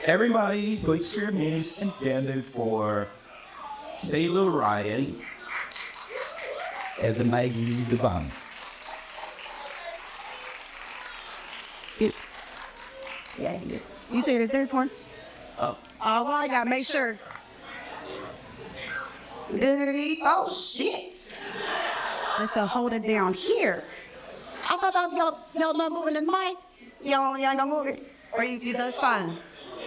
Everybody put your hands together for Taylor Ryan and the Mighty Divine. Yeah. You see the third one? Oh. All right, gotta make sure. Oh, shit. Let's hold it down here. I thought y'all not moving this mic. Y'all ain't gonna move it. Or you that's fine.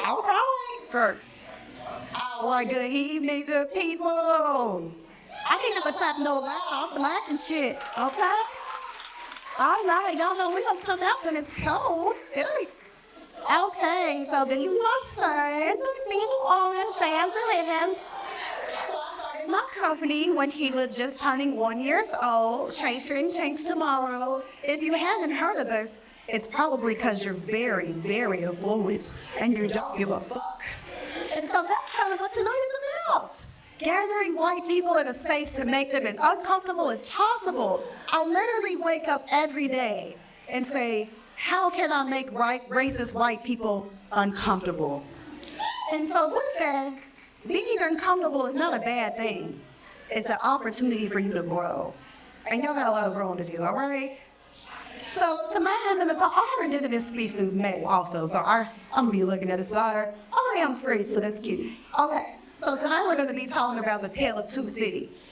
All right. For our good evening, good people. I think I'm gonna clap no loud, black and shit. Okay? All right, y'all know we're gonna come out when it's cold. Okay, so this is my son, being on Sam for living. My company when he was just turning 1 year old, Chasing Tanks Tomorrow. If you haven't heard of us, it's probably because you're very, very affluent and you don't give a fuck. And so that's kind of what tonight is about. Gathering white people in a space to make them as uncomfortable as possible. I literally wake up every day and say, how can I make racist white people uncomfortable? And so with that, being uncomfortable is not a bad thing. It's an opportunity for you to grow. And y'all got a lot of growing to do, all right? So to my end, I'm also indigenous species male also, so I'm gonna be looking at the side. I am free, so that's cute. Okay, so tonight we're gonna be talking about the tale of two cities.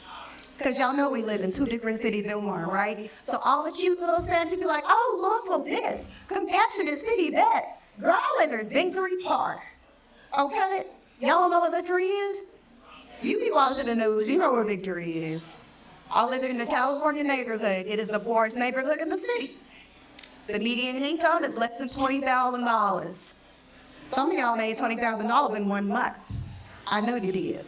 Because y'all know we live in two different cities in one, right? So all the cute little fans, you be like, oh, look for this, compassionate city that. Girl, I live in Victory Park, okay? Y'all know what Victory is? You be watching the news, you know where Victory is. I live in the California neighborhood. It is the poorest neighborhood in the city. The median income is less than $20,000. Some of y'all made $20,000 in 1 month. I know you did.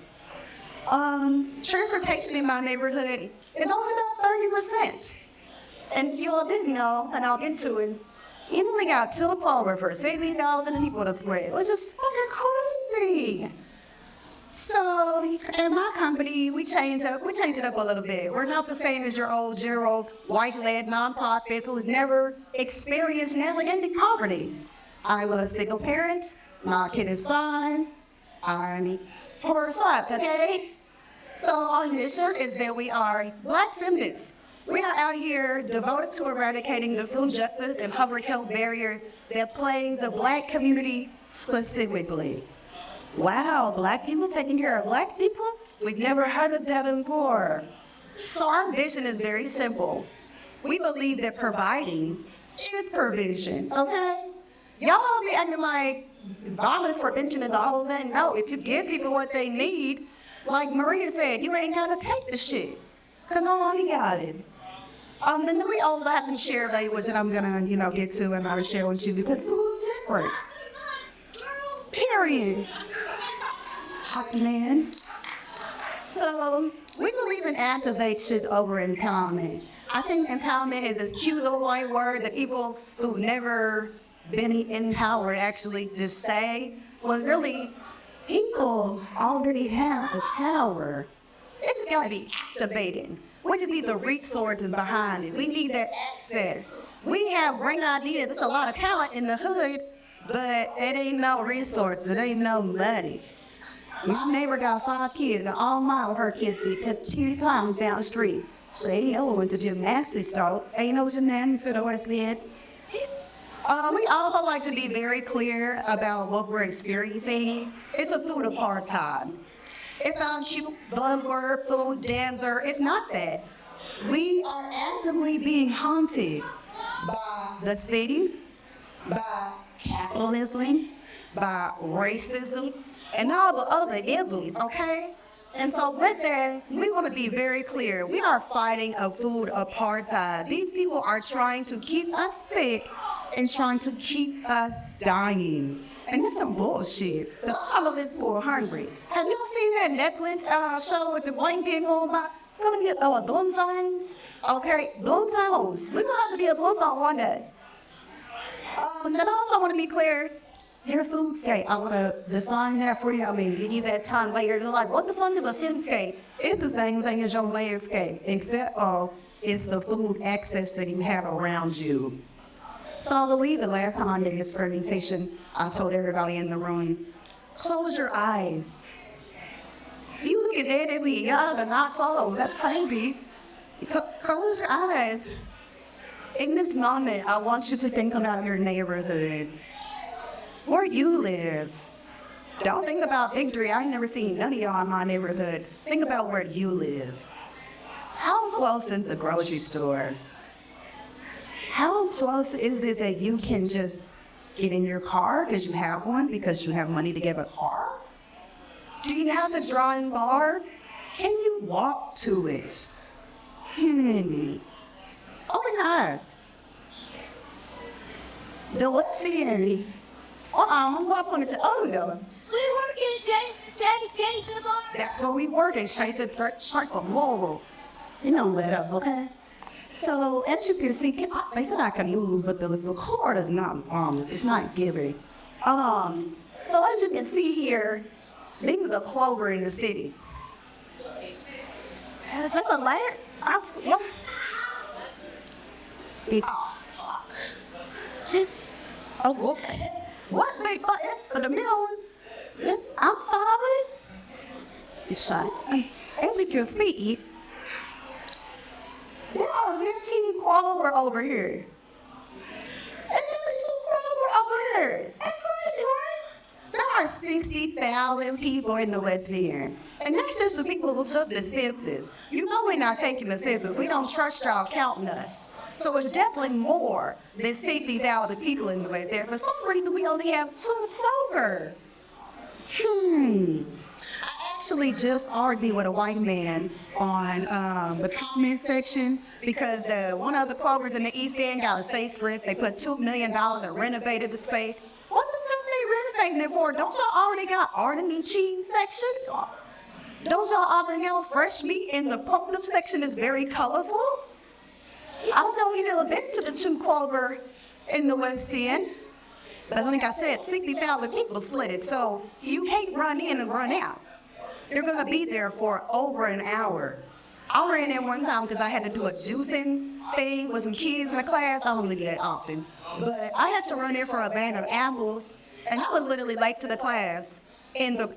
Transportation in my neighborhood is only about 30%. And if you all didn't know, and I'll get to it, you only got two Palmer for 60,000 people to spread, which is fucking crazy. So in my company, we changed it up a little bit. We're not the same as your old general white-led nonprofit who has never experienced never-ending poverty. I was single parents. My kid is fine. I'm poor swapped, okay? So our mission is that we are Black-feminists. We are out here devoted to eradicating the food justice and public health barriers that plague the Black community specifically. Wow, Black people taking care of Black people? We've never heard of that before. So our vision is very simple. We believe that providing is provision, okay? Y'all don't be acting like violence prevention is the whole thing. No, if you give people what they need, like Maria said, you ain't gotta take the shit, cause nobody got it. And then we also have some share language that I'm gonna, get to and I'll share with you because it's a little different. Period. Hot man. So we believe in activation over empowerment. I think empowerment is this cute little white word that people who've never been empowered actually just say. When really, people already have the power. It's gotta be activated. We just need the resources behind it. We need that access. We have great ideas. There's a lot of talent in the hood, but it ain't no resources. It ain't no money. My neighbor got 5 kids, and all 5 of her kids took 2 times down the street. So ain't no one to gymnastics, though. Ain't no gymnastics at the West End. We also like to be very clear about what we're experiencing. It's a food apartheid. It's not cute buzzword, food dancer. It's not that. We are actively being haunted by the city, by capitalism, by racism, and all the other isms, okay? And so with that, we want to be very clear. We are fighting a food apartheid. These people are trying to keep us sick and trying to keep us dying. And it's some bullshit. The politics are hungry. Have you seen that Netflix show with the white people about bloom zones? Okay, bloom zones. We're gonna have to be a bloom zone one day. And I also want to be clear, your foodscape. I want to define that for you. I mean, you use that time later. They're like, what the fuck is a foodscape? It's the same thing as your landscape, except it's the food access that you have around you. So Louise, the last time I did this presentation, I told everybody in the room, close your eyes. You look at that and be young and not so, that's crazy. Close your eyes. In this moment, I want you to think about your neighborhood, where you live. Don't think about Victory. I ain't never seen none of y'all in my neighborhood. Think about where you live. How close is the grocery store? How close is it that you can just get in your car because you have one, because you have money to get a car? Do you have a drawing board? Can you walk to it? Open eyes. The what's in? What on it? Oh no. We work in change the bar. That's where we work in change the circle. Whoa. You know let up, okay? So as you can see, they said I can move, but the cord is not it's not giving. So as you can see here, these are the clover in the city. Is that the land? Fuck. Oh, okay. What big button for the middle one? Outside of it? Inside. As you can see, there are 15 clover over here. There's 15 clover over here. That's crazy, right? There are 60,000 people in the West End. And that's just the people who took the census. You know we're not taking the census. We don't trust y'all counting us. So it's definitely more than 60,000 people in the West End. For some reason, we only have 2 Kroger. I actually just argued with a white man on the comment section because one of the Krogers in the East End got a facelift. They put $2 million and renovated the space. What the fuck they renovating it for? Don't y'all already got artisan cheese sections? Don't y'all already have fresh meat in the produce section is very colorful? I don't know if you've ever been to the 2 Kroger in the West End. But like I said, 60,000 people split it, so you can't run in and run out. You're gonna be there for over an hour. I ran in one time because I had to do a juicing thing with some kids in the class. I don't do that often. But I had to run in for a bag of apples, and I was literally late to the class. And the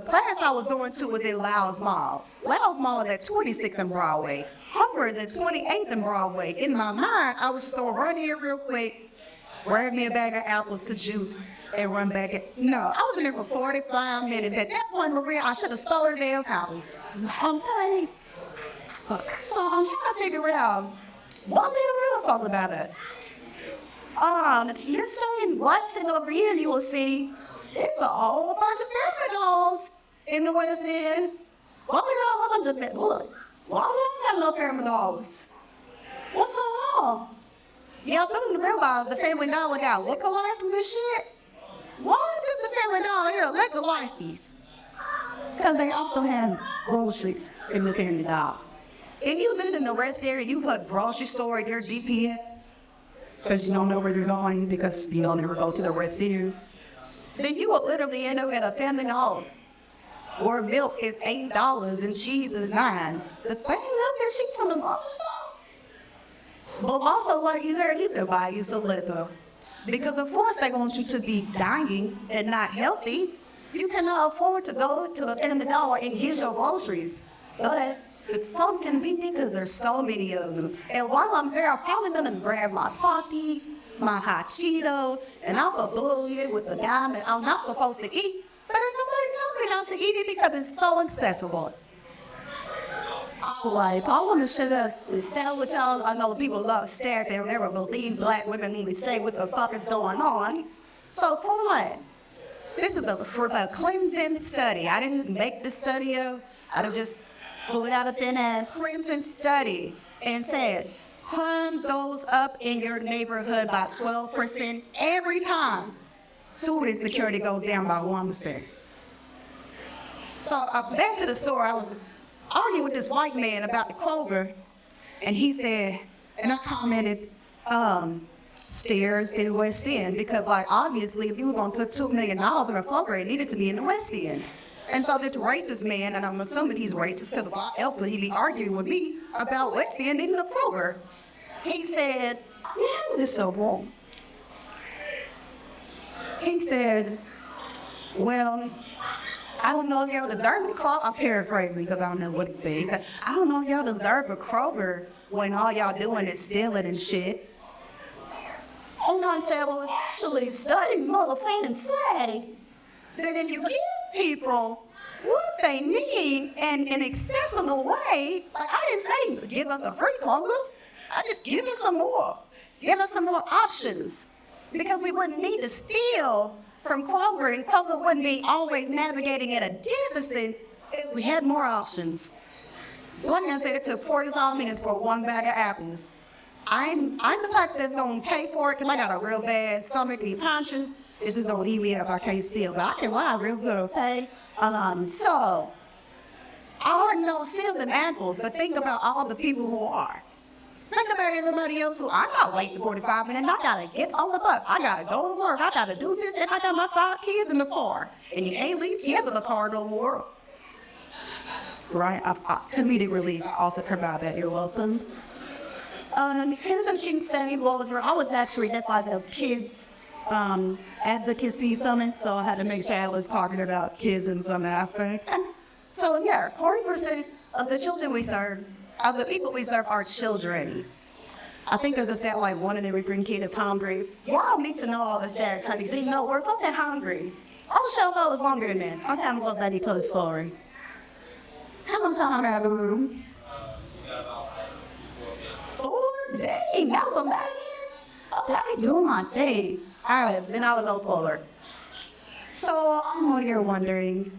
class I was going to was in Louisville Mall. Louisville Mall is at 26th and Broadway. Harvard is at 28th and Broadway. In my mind, I was just gonna run in real quick, grab me a bag of apples to juice, and run back. No, I was in there for 45 minutes. At that point, Maria, I should have stole her damn apples. Okay. So I'm trying to figure out what the real talk about us. You're saying what's in over here, you will see it's a whole bunch of family dolls in the West End. Why we got a bunch of family? Look, why we don't have no family dolls? What's going on? Y'all don't realize the family dollar got liquor license and shit? Why does the family dollar get a liquor license? Because they also have groceries in the family dollar. If you live in the West area, you put grocery store in your GPS because you don't know where you're going because you don't ever go to the West End. Then you will literally end up at a family dollar where milk is $8 and cheese is $9. The same milk and cheese from the grocery store. But also, like you heard, you can buy you some liquor. Because of course they want you to be dying and not healthy. You cannot afford to go to the family dollar and get your groceries. But it's so convenient because there's so many of them. And while I'm there, I'm probably gonna grab my Takis, my hot Cheetos, and I'm gonna blow it with the dime that I'm not supposed to eat. But somebody told me not to eat it because it's so accessible. Like, I want to sit up and sell with y'all. I know people love to stare. They'll never believe black women when we say what the fuck is going on. So come on. This is a Clemson study. I didn't make this study up. I just pulled it out of thin air. Clemson study and said, crime goes up in your neighborhood by 12% every time food insecurity goes down by 1%. So back to the story. I was arguing with this white man about the clover, and he said, and I commented, stairs in West End, because like obviously if you were gonna put $2 million in a clover, it needed to be in the West End. And so this racist man, and I'm assuming he's racist, because why else would he be arguing with me about West End in the Kroger? He said, yeah, this is so wrong. He said, well, I don't know if y'all deserve a Kroger. I'm paraphrasing because I don't know what he said. He said, I don't know if y'all deserve a Kroger when all y'all doing is stealing and shit. And I said, well, actually, studies motherfucking say that if you give people what they need in an accessible way, like I didn't say give us a free Kroger. I just give us some more. Give us some more options. Because we wouldn't need to steal from Kroger, and Kroger wouldn't be always navigating at a deficit if we had more options. One man said it took 45 minutes for one bag of apples. I'm the type that's gonna pay for it because I got a real bad stomach and conscience. It's just gonna eat me up. I can't steal, but I can lie real good, okay? So I wouldn't know stealing apples, but think about all the people who are. Think about everybody else who I'm not waiting 45 minutes. I gotta get on the bus. I gotta go to work. I gotta do this, and I got my 5 kids in the car, and you can't leave kids in the car no more. Right? Comedic relief. I also heard about that. You're welcome. Here's what she said. I was actually at by the kids advocacy summit, so I had to make sure I was talking about kids in some aspect. So yeah, 40% of the children we serve, of the people we serve, are children. I think there's a stat like 1 in every 3 kids is hungry. Y'all need to know all the stats, honey. They know we're fucking hungry. I'll show you was longer than that. I'm telling you what Betty told the story. How much time I have a room? 4 days. That was amazing. Okay, I can do my thing. All right, then I will go forward. So I'm over here wondering,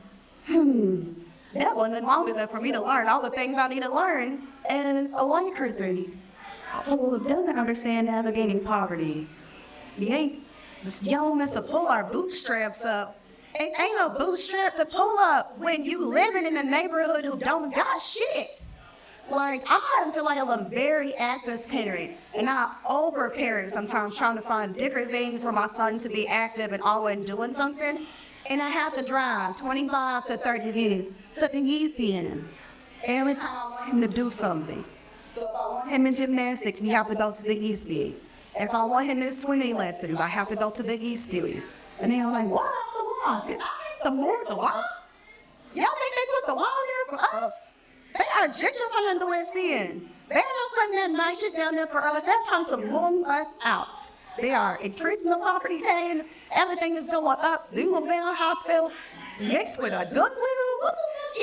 that wasn't long enough for me to learn all the things I need to learn as a white person who doesn't understand navigating poverty. You don't miss to pull our bootstraps up. It ain't no bootstrap to pull up when you living in a neighborhood who don't got shit. Like, I feel like I'm a very active parent, and I over-parent sometimes trying to find different things for my son to be active and always doing something. And I have to drive 25 to 30 minutes to the East End every time I want him to do something. So if I want him in gymnastics, we have to go to the East End. If I want him in swimming lessons, I have to go to the East End. And they're like, why the wall? Is the more the wall? Y'all think they put the wall there for us? They are gentrifying the West End. They're not putting that nice shit down there for us. They're trying to move us out. They are increasing the property tax. Everything is going up. Louisville Hospital mixed with a Goodwill.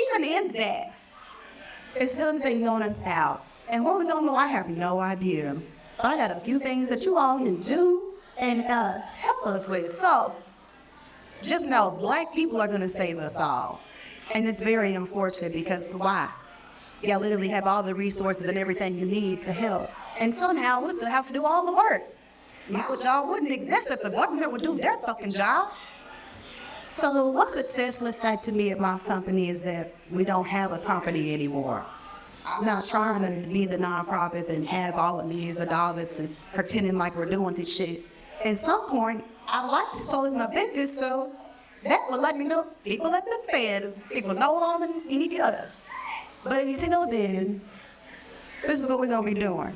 Even in that, it's something going us out. And what we're going to do, I have no idea. But I got a few things that you all can do and help us with. So just know, Black people are going to save us all. And it's very unfortunate because why? Y'all literally have all the resources and everything you need to help. And somehow we still have to do all the work. Which y'all wouldn't exist if the government would do their fucking job. So what success looks like to me at my company is that we don't have a company anymore. I'm not trying to be the nonprofit and have all of millions of dollars and pretending like we're doing this shit. At some point, I'd like to start my business so that will let me know people have been fed, people know all the need us. But until then, this is what we're gonna be doing.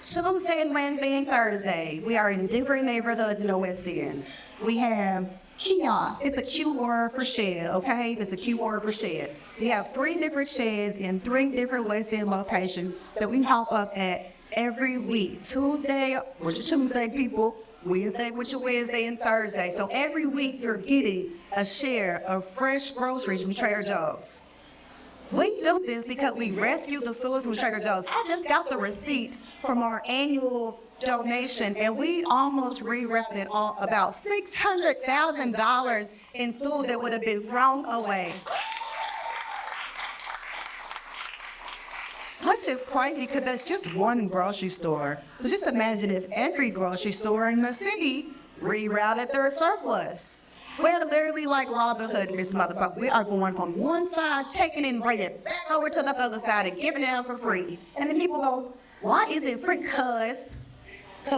Tuesday, Wednesday, and Thursday, we are in different neighborhoods in the West End. We have kiosks. It's a cute word for shed, okay? It's a cute word for shed. We have 3 different sheds in 3 different West End locations that we pop up at every week. Tuesday, which is Tuesday, people. Wednesday, which is Wednesday, and Thursday. So every week, you're getting a share of fresh groceries from Trader Joe's. We do this because we rescue the food from Trader Joe's. I just got the receipt from our annual donation, and we almost rerouted about $600,000 in food that would have been thrown away. Which is crazy because that's just one grocery store. So just imagine if every grocery store in the city rerouted their surplus. We're literally like Robin Hood in this motherfucker. We are going from one side, taking it and bringing it back over to the other side and giving it out for free. And then people go, why is it free? Cause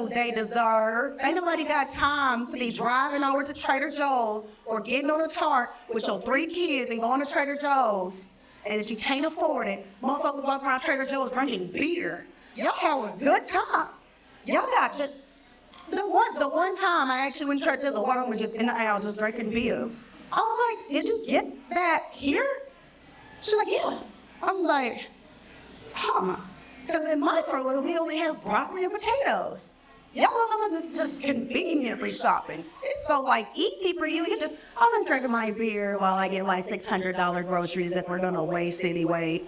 they deserve. Ain't nobody got time to be driving over to Trader Joe's or getting on a chart with your 3 kids and going to Trader Joe's and that you can't afford it. Motherfuckers walk around Trader Joe's drinking beer. Y'all have a good time. Y'all got just The one time I actually went to church, the woman was just in the aisle just drinking beer. I was like, did you get that here? She's like, yeah. I was like, huh. Because in my program, we only have broccoli and potatoes. Y'all motherfuckers is just conveniently shopping. It's so like easy for you. I'm drinking my beer while I get my $600 groceries that we're gonna waste anyway.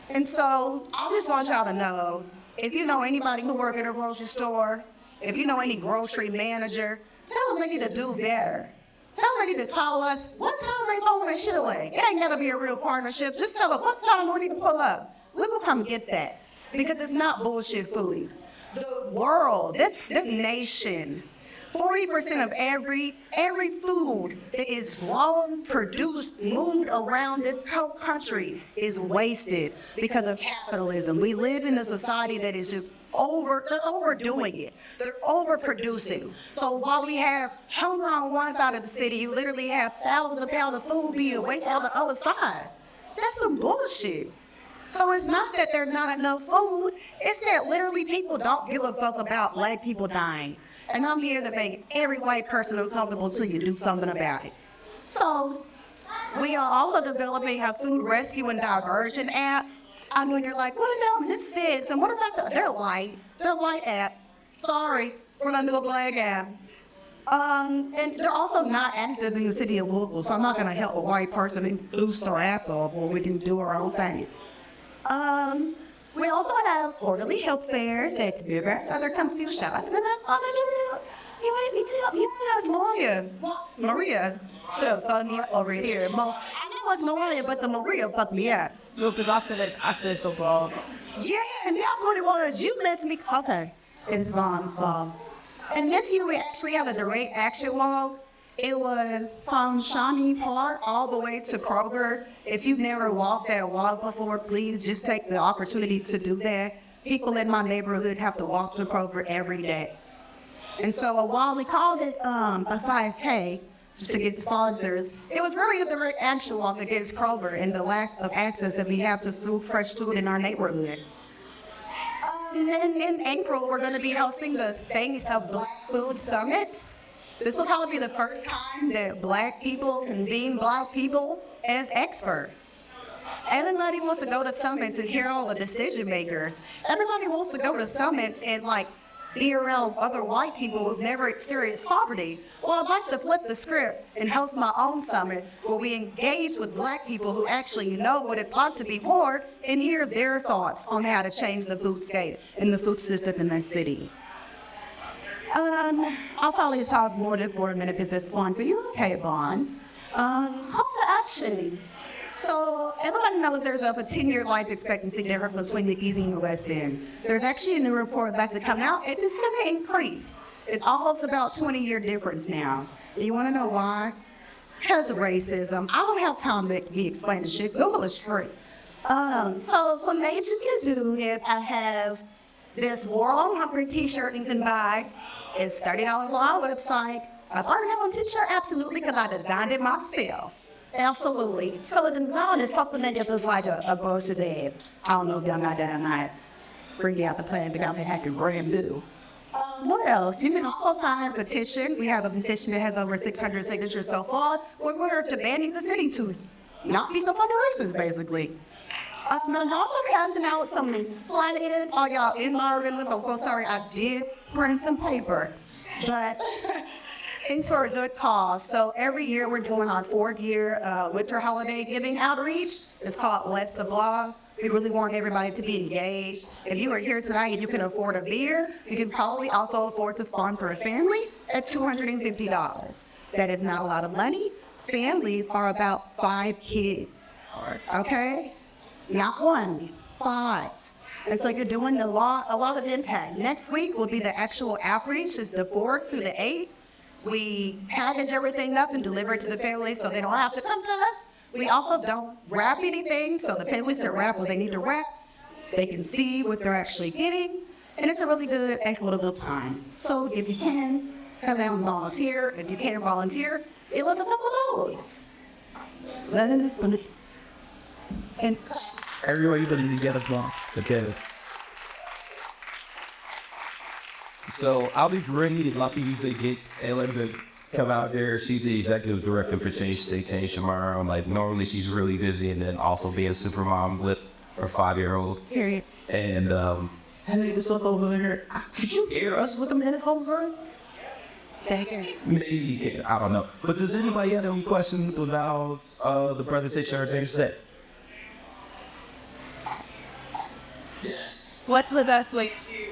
And so I just want y'all to know, if you know anybody who work at a grocery store, if you know any grocery manager, tell them they need to do better. Tell them they need to call us. What time they throwing that shit away? It ain't gotta be a real partnership. Just tell them what time we need to pull up. We will come get that. Because it's not bullshit food. The world, this nation, 40% of every food that is grown, produced, moved around this whole country is wasted because of capitalism. We live in a society that is just they're overdoing it. They're overproducing. So while we have hunger on one side of the city, you literally have thousands of pounds of food being wasted on the other side. That's some bullshit. So it's not that there's not enough food, it's that literally people don't give a fuck about black people dying. And I'm here to make every white person uncomfortable until you do something about it. So we are also developing a food rescue and diversion app. I know you're like, what about this fits? And what about they're white apps. Sorry, we're gonna do a black app. And they're also not active in the city of Louisville, so I'm not gonna help a white person boost our app up when we can do our own thing. We also have quarterly health fairs at Beergrass Other comes to shots. And then you made me tell you Maria. So funny over here. I know it's Maria, but the Maria fucked me up. No, because I said so wrong. Yeah, and that's what it was. You messed me. Okay, it's wrong. So, and this year we actually have a direct action walk. It was from Shawnee Park all the way to Kroger. If you've never walked that walk before, please just take the opportunity to do that. People in my neighborhood have to walk to Kroger every day. And so while we called it a 5K to get sponsors, it was really a direct action walk against Kroger and the lack of access that we have to fresh food in our neighborhood. And then in April, we're going to be hosting the States of Black Food Summit. This will probably be the first time that black people convene black people as experts. Everybody wants to go to summits and hear all the decision makers. Everybody wants to go to summits and be around other white people who've never experienced poverty. Well, I'd like to flip the script and host my own summit where we engage with black people who actually know what it's like to be poor and hear their thoughts on how to change the food state and the food system in the city. I'll probably talk more than 4 minutes at this point, but you're okay, Vaughn. Call to action. So everybody knows there's a 10-year life expectancy difference between the East and the West End. There's actually a new report about to come out. It's going to increase. It's almost about 20-year difference now. You want to know why? Because of racism. I don't have time to be explaining shit. Google is free. So some things you can do is I have this World Hungry t-shirt you can buy. It's $30 on our website. I bought that one t-shirt, absolutely, because I designed it myself. Absolutely. So the design is something that just like a bullshit ad. I don't know if y'all got that or not. Bring out the plan, but I'm hacking brand new. What else? You can also sign a petition. We have a petition that has over 600 signatures so far. We're demanding the city to not be so fucking racist, basically. I'm also passing out some flyers. All y'all environmentalists, I'm so sorry, I did print some paper, but it's for a good cause. So every year we're doing our 4th-year winter holiday giving outreach. It's called Bless the Blog. We really want everybody to be engaged. If you are here tonight and you can afford a beer, you can probably also afford to sponsor a family at $250. That is not a lot of money. Families are about 5 kids, okay? Not 1, 5. And so you're doing a lot of impact. Next week will be the actual outreach. It's the 4th through the 8th. We package everything up and deliver it to the families so they don't have to come to us. We also don't wrap anything, so the families that wrap what they need to wrap, they can see what they're actually getting. And it's a really good, equitable time. So if you can, come out and volunteer. If you can't volunteer, it was a couple of those. And Everywhere you believe you get a block. Okay. So I'll be really lucky to get Taylor to come out there. She's the executive director for Change State Change Tomorrow. Like normally she's really busy and then also being super mom with her 5-year-old. Period. And hey, this up over there. Could you hear us with a minute over? Maybe you can. I don't know. But does anybody have any questions about the presentation or things that? Yes. What's the best way to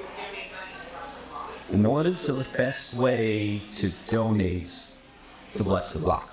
And what is the best way to donate to Bless the Block?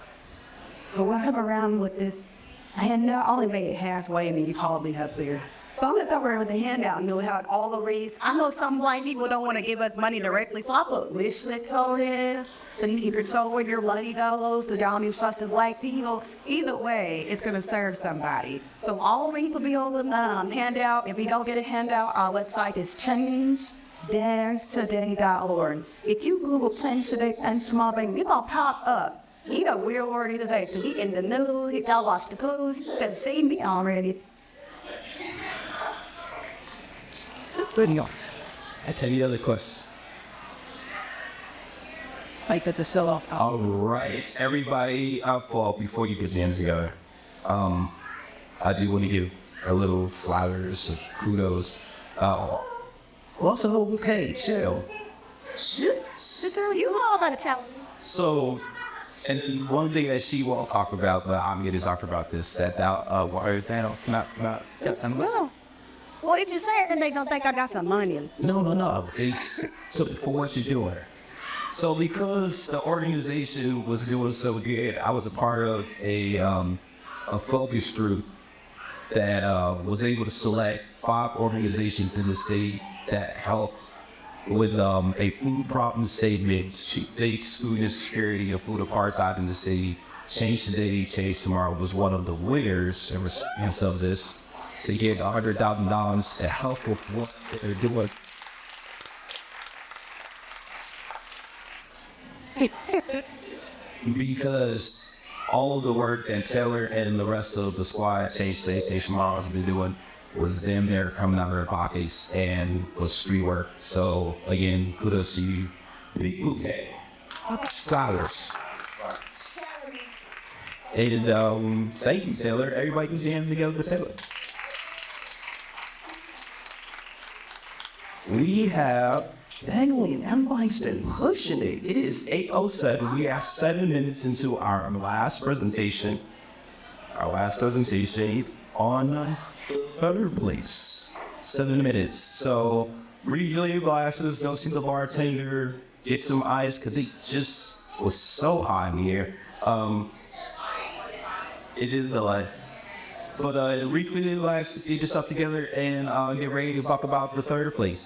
But what come around with this handout, I only made it halfway and then you called me up there. So I'm gonna come around with the handout and know how all the race. I know some blind people don't want to give us money directly, so I put wish list code in so you can control where your money goes, because y'all need trust in black people. Either way, it's gonna serve somebody. So all links will be on the handout. If you don't get a handout, our website is change-today.org. If you Google Change Today and Small Bank, it's gonna pop up. You know, we're organization. We in the news, if y'all watch the news, you can see me already. Good enough. Any other questions? like the sell All right, everybody, before you put your hands together, I do want to give a little flowers, kudos. Also, okay, chill. Sister, you all about to tell me. So, and then one thing that she won't talk about, but I'm going to talk about this, that Well, if you say it, then they gonna think I got some money. No. It's for what you're doing. So because the organization was doing so good, I was a part of a focus group that was able to select 5 organizations in the state that helped with a food problem statement to fix food insecurity and food apartheid in the city. Change Today, Change Tomorrow was one of the winners and recipients of this. So you get $100,000 to help with what they're doing. Because all of the work that Taylor and the rest of the squad, Change Today, Change Tomorrow has been doing was them there coming out of their pockets and was free work. So again, kudos to you. Big bouquet. Scholars. And thank you, Taylor. Everybody can jam together with Taylor. We have Dangling and Langston pushing it. It is 8:07. We have 7 minutes into our last presentation. On third place. 7 minutes. So refill your glasses, go see the bartender, get some ice, because it just was so hot in here. It is a lot. But refill your glasses, get yourself together, and get ready to talk about the third place.